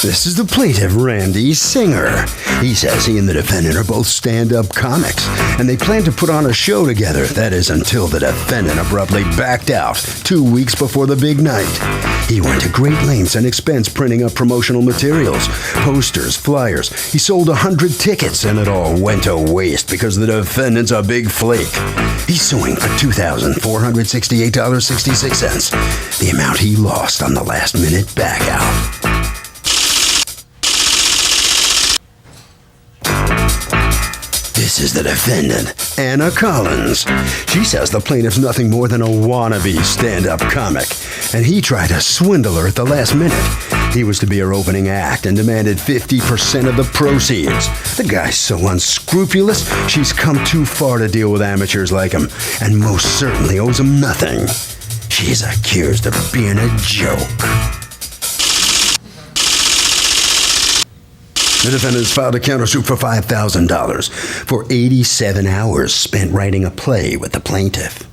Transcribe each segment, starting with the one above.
This is the plaintiff, Randy Singer. He says he and the defendant are both stand-up comics, and they plan to put on a show together. That is until the defendant abruptly backed out 2 weeks before the big night. He went to great lengths and expense printing up promotional materials, posters, flyers. He sold 100 tickets, and it all went to waste because the defendant's a big flake. He's suing for $2,468.66, the amount he lost on the last-minute back out. This is the defendant, Anna Collins. She says the plaintiff's nothing more than a wannabe stand-up comic, and he tried to swindle her at the last minute. He was to be her opening act and demanded 50% of the proceeds. The guy's so unscrupulous, she's come too far to deal with amateurs like him, and most certainly owes him nothing. She's accused of being a joke. The defendant has filed a countersuit for $5,000 for 87 hours spent writing a play with the plaintiff.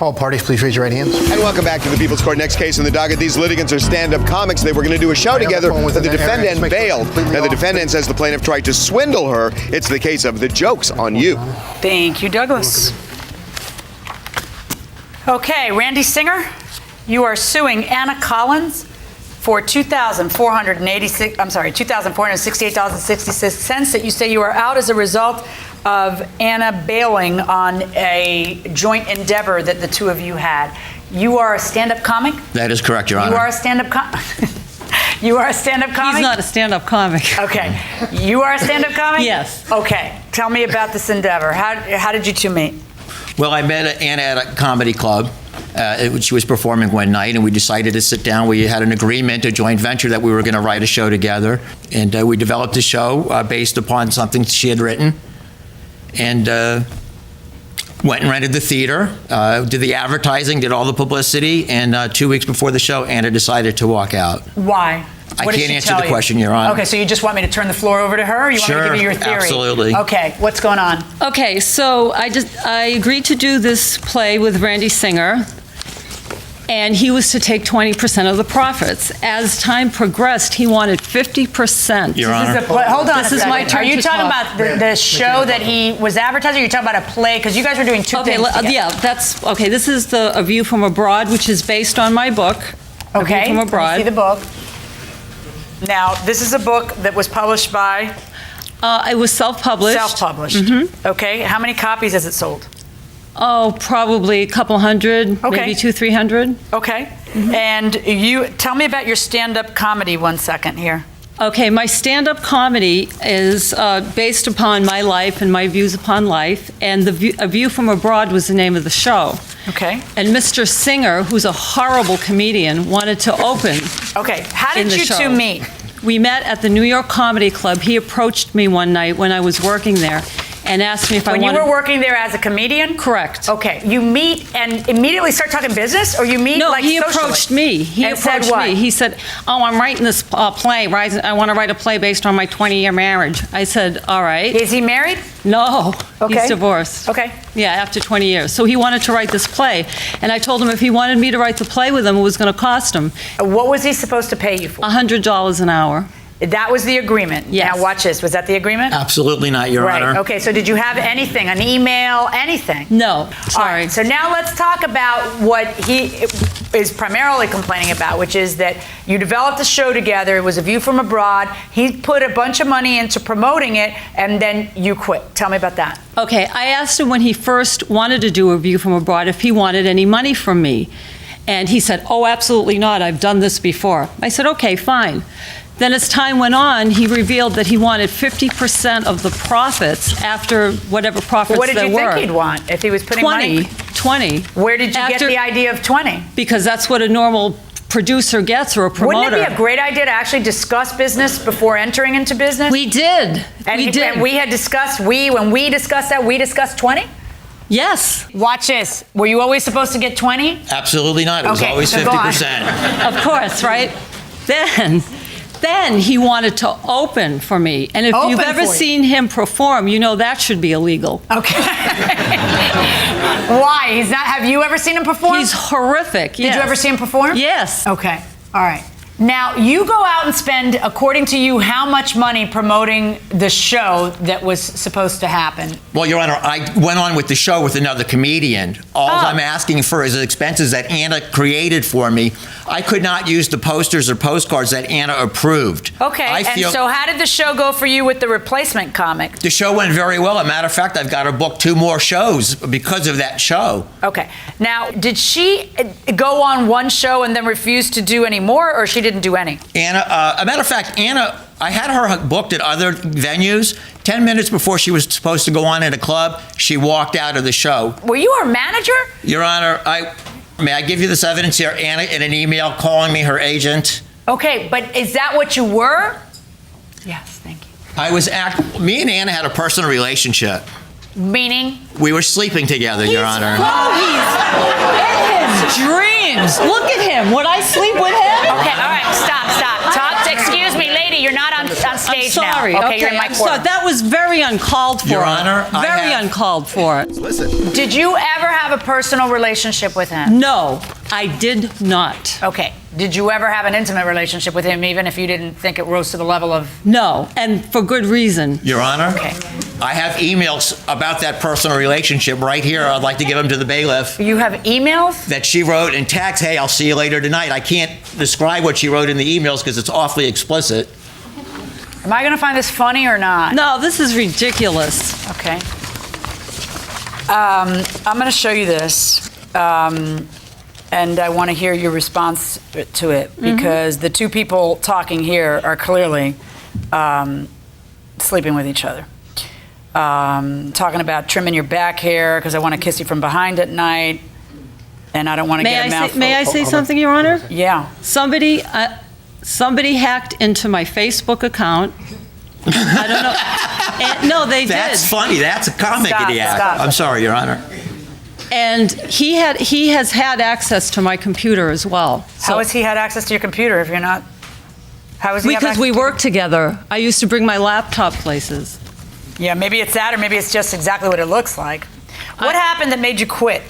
All parties, please raise your right hands. And welcome back to the People's Court. Next case in the docket. These litigants are stand-up comics. They were going to do a show together, but the defendant bailed. Now, the defendant says the plaintiff tried to swindle her. It's the case of the joke's on you. Thank you, Douglas. Okay, Randy Singer, you are suing Anna Collins for $2,468.66 that you say you are out as a result of Anna bailing on a joint endeavor that the two of you had. You are a stand-up comic? That is correct, Your Honor. You are a stand-up comic? You are a stand-up comic? He's not a stand-up comic. Okay. You are a stand-up comic? Yes. Okay. Tell me about this endeavor. How did you two meet? Well, I met Anna at a comedy club. She was performing one night, and we decided to sit down. We had an agreement, a joint venture, that we were going to write a show together. And we developed a show based upon something she had written. And went and rented the theater, did the advertising, did all the publicity, and 2 weeks before the show, Anna decided to walk out. Why? I can't answer the question, Your Honor. Okay, so you just want me to turn the floor over to her? Or you want me to give you your theory? Absolutely. Okay, what's going on? Okay, so I agreed to do this play with Randy Singer, and he was to take 20% of the profits. As time progressed, he wanted 50%. Your Honor. Hold on This a is second. my turn Are you to talking talk. about the show that he was advertising, or are you talking about a play? Because you guys were doing two Okay, things together. yeah, that's, okay, this is A View from Abroad, which is based on my book, A Okay, View from let me Abroad. see the book. Now, this is a book that was published by? It was self-published. Self-published. Mm-hmm. Okay, how many copies has it sold? Oh, probably a couple hundred, Okay. maybe 200-300. Okay, and you, tell me about your stand-up comedy 1 second here. Okay, my stand-up comedy is based upon my life and my views upon life, and A View from Abroad was the name of the show. Okay. And Mr. Singer, who's a horrible comedian, wanted to open Okay, how in did the you show. two meet? We met at the New York Comedy Club. He approached me one night when I was working there and asked me if I When wanted... you were working there as a comedian? Correct. Okay, you meet and immediately start talking business, or you meet No, like he socially? approached me. He And said approached what? me. He said, "Oh, I'm writing this play. I want to write a play based on my 20-year marriage." I said, "All right." Is he married? No, Okay. he's divorced. Okay. Yeah, after 20 years. So he wanted to write this play, and I told him if he wanted me to write the play with him, it was going to cost him What was he supposed to pay you for? $100 an hour. That was the agreement. Yes. Now watch this. Was that the agreement? Absolutely not, Your Right. Honor. Okay, so did you have anything, an email, anything? No, All sorry. right, so now let's talk about what he is primarily complaining about, which is that you developed a show together. It was A View from Abroad. He put a bunch of money into promoting it, and then you quit. Tell me about that. Okay, I asked him when he first wanted to do A View from Abroad if he wanted any money from me. And he said, "Oh, absolutely not. I've done this before." I said, "Okay, fine." Then as time went on, he revealed that he wanted 50% of the profits after whatever profits What did there you were. think he'd want if he was putting money? 20. Where did you get the idea of 20? Because that's what a normal producer gets, or a promoter. Wouldn't it be a great idea to actually discuss business before entering into business? We did. And we did. And we had discussed, when we discussed that, we discussed 20? Yes. Watch this. Were you always supposed to get 20? Absolutely not. It was Okay, always so go on. 50%. Of course, right? Then he wanted to open for me. And if Open you've ever for you. seen him perform, you know that should be illegal. Okay. Why? He's not. Have you ever seen him perform? He's horrific. Did you ever see him perform? Yes. Okay. All right. Now, you go out and spend, according to you, how much money promoting the show that was supposed to happen? Well, Your Honor, I went on with the show with another comedian. All I'm asking for is expenses that Anna created for me. I could not use the posters or postcards that Anna approved. Okay, so how did the show go for you with the replacement comic? The show went very well. As a matter of fact, I've got to book 2 more shows because of that show. Okay. Now, did she go on one show and then refuse to do any more, or she didn't do any? Anna, a matter of fact, Anna, I had her booked at other venues. 10 minutes before she was supposed to go on in a club, she walked out of the show. Were you her manager? Your Honor, may I give you this evidence here? Anna, in an email calling me her agent. Okay, but is that what you were? Yes, thank you. Me and Anna had a personal relationship. Meaning? We were sleeping together, Your Honor. Oh, he's in his dreams. Look at him. Would I sleep with him? Okay, all right, stop. Excuse me, lady, you're not on stage I'm sorry. now. Okay, you're in my court. That was very uncalled for. Your Honor, very uncalled for. Listen. Did you ever have a personal relationship with him? No, I did not. Okay. Did you ever have an intimate relationship with him, even if you didn't think it rose to the level of... No, and for good reason. Your Honor, Okay. I have emails about that personal relationship right here. I'd like to give them to the bailiff. You have emails? That she wrote in text, hey, I'll see you later tonight. I can't describe what she wrote in the emails because it's awfully explicit. Am I going to find this funny or not? No, this is ridiculous. Okay. I'm going to show you this, and I want to hear your response to it, because the two people talking here are clearly sleeping with each other. Talking about trimming your back hair because I want to kiss you from behind at night, and I don't want to get a mouthful. May I say something, Your Honor? Yeah. Somebody hacked into my Facebook account. I don't know. No, they did. That's funny. That's a comic idiot. Stop. I'm sorry, Your Honor. And he has had access to my computer as well. How has he had access to your computer if you're not? How is he? Because we work together. I used to bring my laptop places. Yeah, maybe it's that, or maybe it's just exactly what it looks like. What happened that made you quit?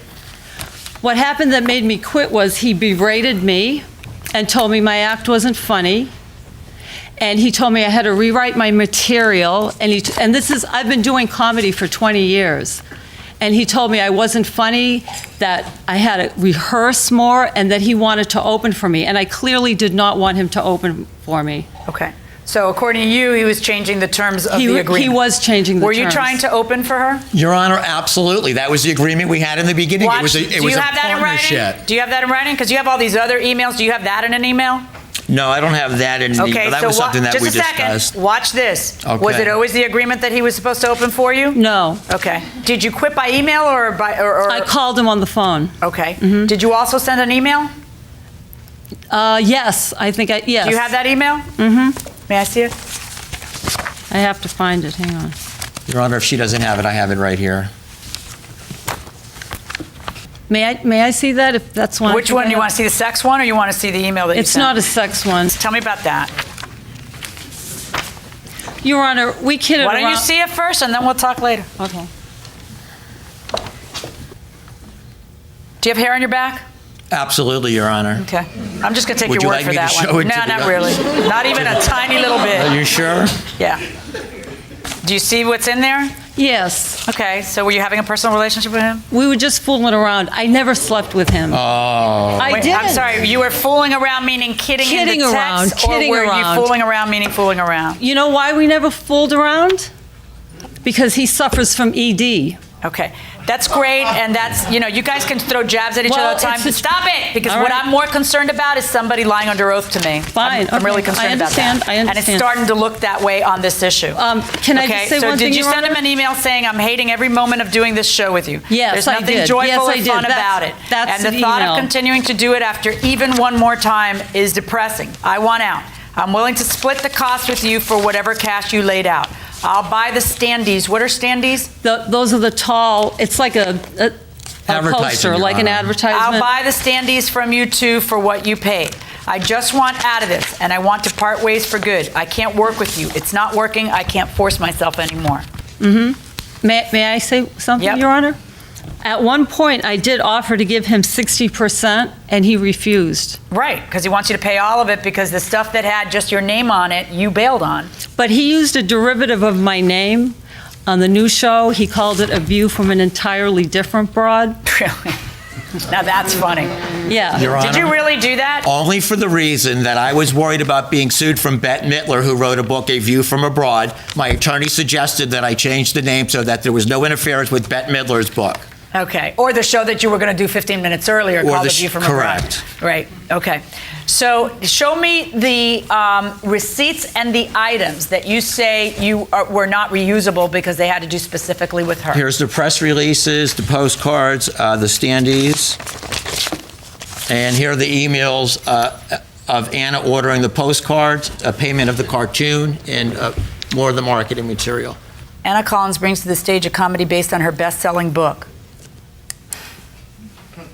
What happened that made me quit was he berated me and told me my act wasn't funny. And he told me I had to rewrite my material. And I've been doing comedy for 20 years. And he told me I wasn't funny, that I had to rehearse more, and that he wanted to open for me. And I clearly did not want him to open for me. Okay. So according to you, he was changing the terms of the agreement. He was changing the terms. Were you trying to open for her? Your Honor, absolutely. That was the agreement we had in the beginning. It was a partnership. Do you have that in writing? Because you have all these other emails. Do you have that in an email? No, I don't have that in the email. That was something that we discussed. Just a second. Watch this. Okay. Was it always the agreement that he was supposed to open for you? No. Okay. Did you quit by email or by... Or I called him on the phone. Okay. Did you also send an email? Yes, I think yes. Do you have that email? May I see it? I have to find it. Hang on. Your Honor, if she doesn't have it, I have it right here. May I see that, if that's one? Which one? Do you want to see the sex one, or you want to see the email that you sent? It's not a sex one. Tell me about that. Your Honor, we kidded around. Why don't you see it first, and then we'll talk later. Okay. Do you have hair on your back? Absolutely, Your Honor. Okay. I'm just going to take Would your you word like for me to that show one. it to No, the not really. Not even a tiny little bit. Are you sure? Yeah. Do you see what's in there? Yes. Okay. So were you having a personal relationship with him? We were just fooling around. I never slept with him. Oh. I Wait, did. I'm sorry. You were fooling around, meaning kidding in the text, or were you fooling around, meaning fooling around? You know why we never fooled around? Because he suffers from ED. Okay. That's great, and that's, you guys can throw jabs at each other all the time. Stop it! Because what I'm more concerned about is somebody lying under oath to me. Fine. I'm really concerned about that. I understand. And it's starting to look that way on this issue. Can I just say one thing, So did you Your send him Honor? an email saying, I'm hating every moment of doing this show with you? Yes, I There's did. nothing joyful Yes, or I did. fun about it. That's and the the thought email. of continuing to do it after even one more time is depressing. I want out. I'm willing to split the cost with you for whatever cash you laid out. I'll buy the standees. What are standees? Those are the tall, it's like a poster, Your like an Honor. advertisement. I'll buy the standees from you too for what you paid. I just want out of this, and I want to part ways for good. I can't work with you. It's not working. I can't force myself anymore. May I say something, Yep. Your Honor? At one point, I did offer to give him 60%, and he refused. Right, because he wants you to pay all of it because the stuff that had just your name on it, you bailed on. But he used a derivative of my name on the new show. He called it A View from an Entirely Different Broad. Really? Now that's funny. Yeah. Your Honor, Did you really do that? only for the reason that I was worried about being sued from Bette Midler, who wrote a book, A View from Abroad. My attorney suggested that I change the name so that there was no interference with Bette Midler's book. Okay, or the show that you were going to do 15 minutes earlier called The View from Abroad. Correct. Right, okay. So show me the receipts and the items that you say were not reusable because they had to do specifically with her. Here's the press releases, the postcards, the standees. And here are the emails of Anna ordering the postcards, a payment of the cartoon, and more of the marketing material. Anna Collins brings to the stage a comedy based on her best-selling book.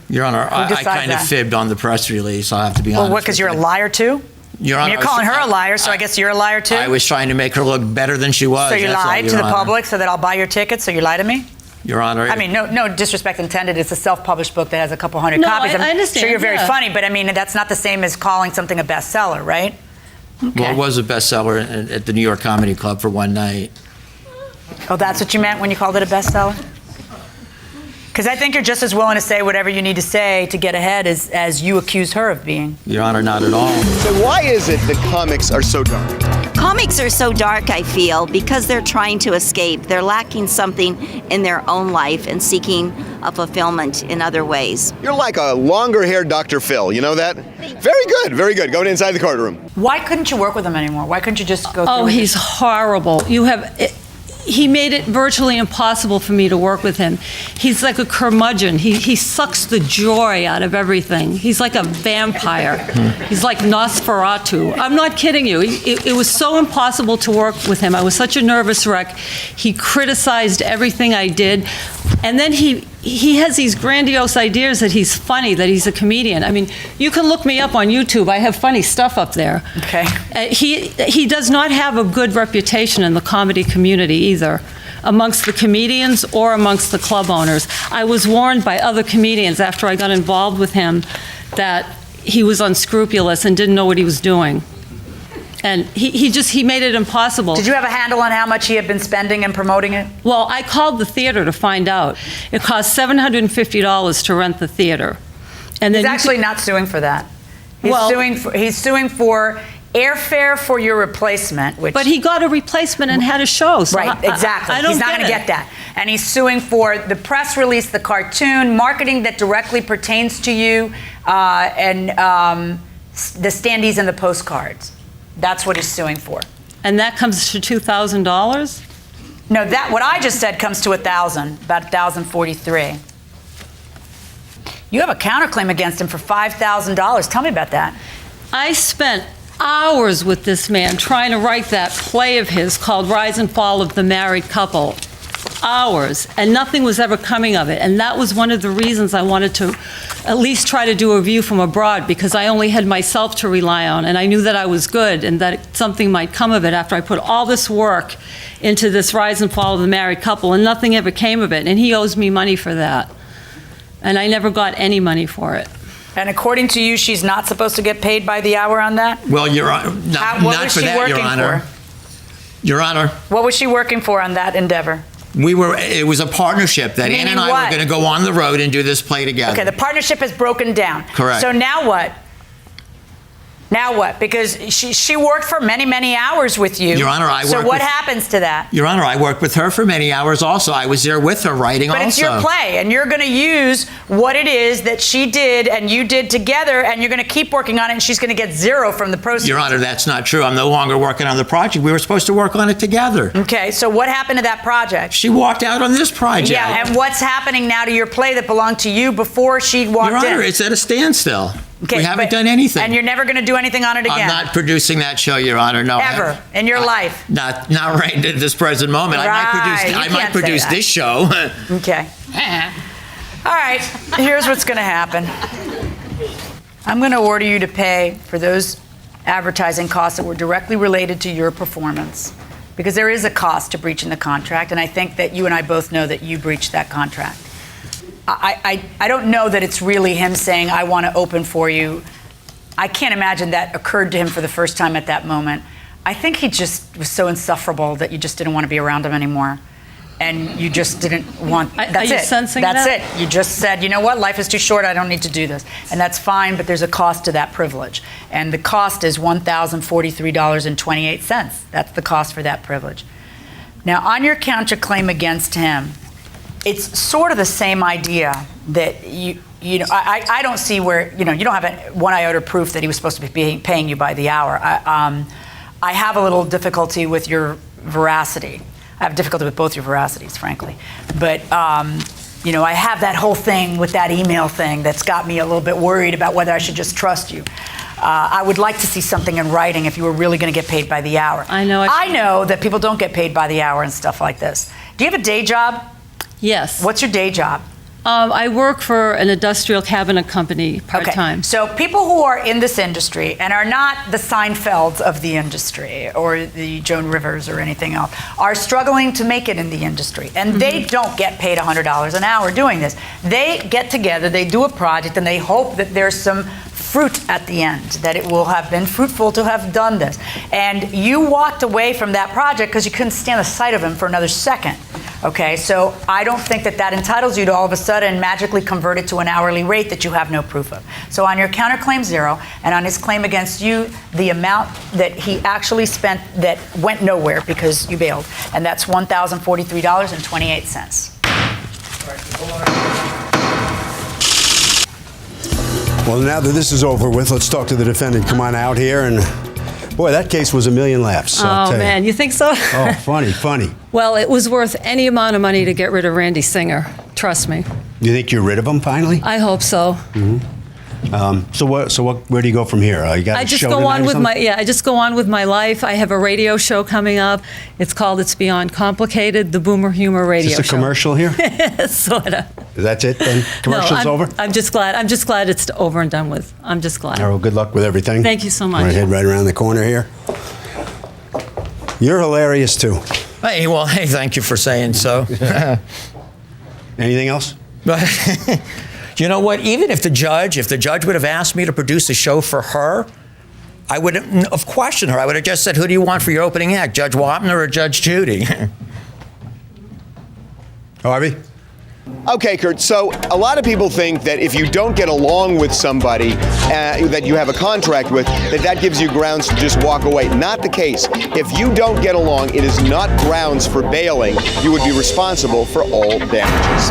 Your Honor, I kind of fibbed on the press release, I'll have to be honest. Well, what, because you're a liar too? Your Honor, You're calling her a liar, so I guess you're a liar too? I was trying to make her look better than she was. So you that's all, lied Your to the Honor. public so that I'll buy your tickets, so you lie to me? Your Honor. I mean, no disrespect intended. It's a self-published book that has a couple hundred No, copies. I understand, sure you're very yeah. funny, but I mean, that's not the same as calling something a bestseller, right? Well, it was a bestseller at the New York Comedy Club for one night. Oh, that's what you meant when you called it a bestseller? Because I think you're just as willing to say whatever you need to say to get ahead as you accuse her of being. Your Honor, not at all. So why is it that comics are so dark? Comics are so dark, I feel, because they're trying to escape. They're lacking something in their own life and seeking a fulfillment in other ways. You're like a longer-haired Dr. Phil, you know that? Very good, very good. Going inside the courtroom. Why couldn't you work with him anymore? Why couldn't you just go through Oh, with he's horrible. He made it virtually impossible for me to work with him. He's like a curmudgeon. He sucks the joy out of everything. He's like a vampire. He's like Nosferatu. I'm not kidding you. It was so impossible to work with him. I was such a nervous wreck. He criticized everything I did. And then he has these grandiose ideas that he's funny, that he's a comedian. I mean, you can look me up on YouTube. I have funny stuff up there. Okay. He does not have a good reputation in the comedy community either, amongst the comedians or amongst the club owners. I was warned by other comedians after I got involved with him that he was unscrupulous and didn't know what he was doing. And he made it impossible. Did you have a handle on how much he had been spending and promoting it? Well, I called the theater to find out. It cost $750 to rent the theater. And then He's actually not suing for that. He's suing for airfare for your replacement, which. But he got a replacement and had a show. So Right, exactly. I don't He's not going to get that. And he's suing for the press release, the cartoon, marketing that directly pertains to you, and the standees and the postcards. That's what he's suing for. And that comes to $2,000? No, what I just said comes to $1,000, about $1,043. You have a counterclaim against him for $5,000. Tell me about that. I spent hours with this man trying to write that play of his called Rise and Fall of the Married Couple. Hours, and nothing was ever coming of it. And that was one of the reasons I wanted to at least try to do a View from Abroad, because I only had myself to rely on, and I knew that I was good and that something might come of it after I put all this work into this Rise and Fall of the Married Couple, and nothing ever came of it. And he owes me money for that. And I never got any money for it. And according to you, she's not supposed to get paid by the hour on that? Well, Your Honor, not for that, Your Honor. Your Honor. What was she working for on that endeavor? It was a partnership that Meaning Ann and I what? were going to go on the road and do this play together. Okay, the partnership has broken down. Correct. So now what? Now what? Because she worked for many, many hours with you. Your Honor, So what happens to that? Your Honor, I worked with her for many hours also. I was there with her writing also. But it's your play, and you're going to use what it is that she did and you did together, and you're going to keep working on it, and she's going to get zero from the proceeds. Your Honor, that's not true. I'm no longer working on the project. We were supposed to work on it together. Okay, so what happened to that project? She walked out on this project. Yeah, and what's happening now to your play that belonged to you before she walked in? Your Honor, it's at a standstill. Okay, we haven't done anything. And you're never going to do anything on it again? I'm not producing that show, Your Honor. No. Ever in your life? Not right at this present moment. Right. I might produce this show. Okay. All right. Here's what's going to happen. I'm going to order you to pay for those advertising costs that were directly related to your performance, because there is a cost to breaching the contract, and I think that you and I both know that you breached that contract. I don't know that it's really him saying, I want to open for you. I can't imagine that occurred to him for the first time at that moment. I think he just was so insufferable that you just didn't want to be around him anymore. And you just didn't want, that's Are you it. sensing that's that? it. You just said, you know what, life is too short, I don't need to do this. And that's fine, but there's a cost to that privilege. And the cost is $1,043.28. That's the cost for that privilege. Now, on your counterclaim against him, it's sort of the same idea that you know, I don't see where, you know, you don't have one iota proof that he was supposed to be paying you by the hour. I have a little difficulty with your veracity. I have difficulty with both your veracities, frankly. But, you know, I have that whole thing with that email thing that's got me a little bit worried about whether I should just trust you. I would like to see something in writing if you were really going to get paid by the hour. I know. I know that people don't get paid by the hour and stuff like this. Do you have a day job? Yes. What's your day job? I work for an industrial cabinet company part-time. Okay. So people who are in this industry and are not the Seinfelds of the industry or the Joan Rivers or anything else are struggling to make it in the industry. And they don't get paid $100 an hour doing this. They get together, they do a project, and they hope that there's some fruit at the end, that it will have been fruitful to have done this. And you walked away from that project because you couldn't stand the sight of him for another second. Okay, so I don't think that that entitles you to all of a sudden magically convert it to an hourly rate that you have no proof of. So on your counterclaim 0 and on his claim against you, the amount that he actually spent that went nowhere because you bailed, and that's $1,043.28. Well, now that this is over with, let's talk to the defendant. Come on out here. And boy, that case was a million laughs. Oh, man, you think so? Oh, funny. Well, it was worth any amount of money to get rid of Randy Singer. Trust me. You think you're rid of him finally? I hope so. Where do you go from here? You got I a just show go tonight on or with something? I just go on with my life. I have a radio show coming up. It's called It's Beyond Complicated, the Boomer Humor Radio Is this a Show. commercial here? Sort of. That's it then? Commercial's over? I'm just glad it's over and done with. I'm just glad. All right, well, good luck with everything. Thank you so much. All right, head right around the corner here. You're hilarious too. Hey, well, hey, thank you for saying so. Anything else? But you know what? Even if the judge would have asked me to produce a show for her, I wouldn't have questioned her. I would have just said, who do you want for your opening act, Judge Wapner or Judge Judy? Harvey? Okay, Kurt, so a lot of people think that if you don't get along with somebody that you have a contract with, that gives you grounds to just walk away. Not the case. If you don't get along, it is not grounds for bailing. You would be responsible for all damages.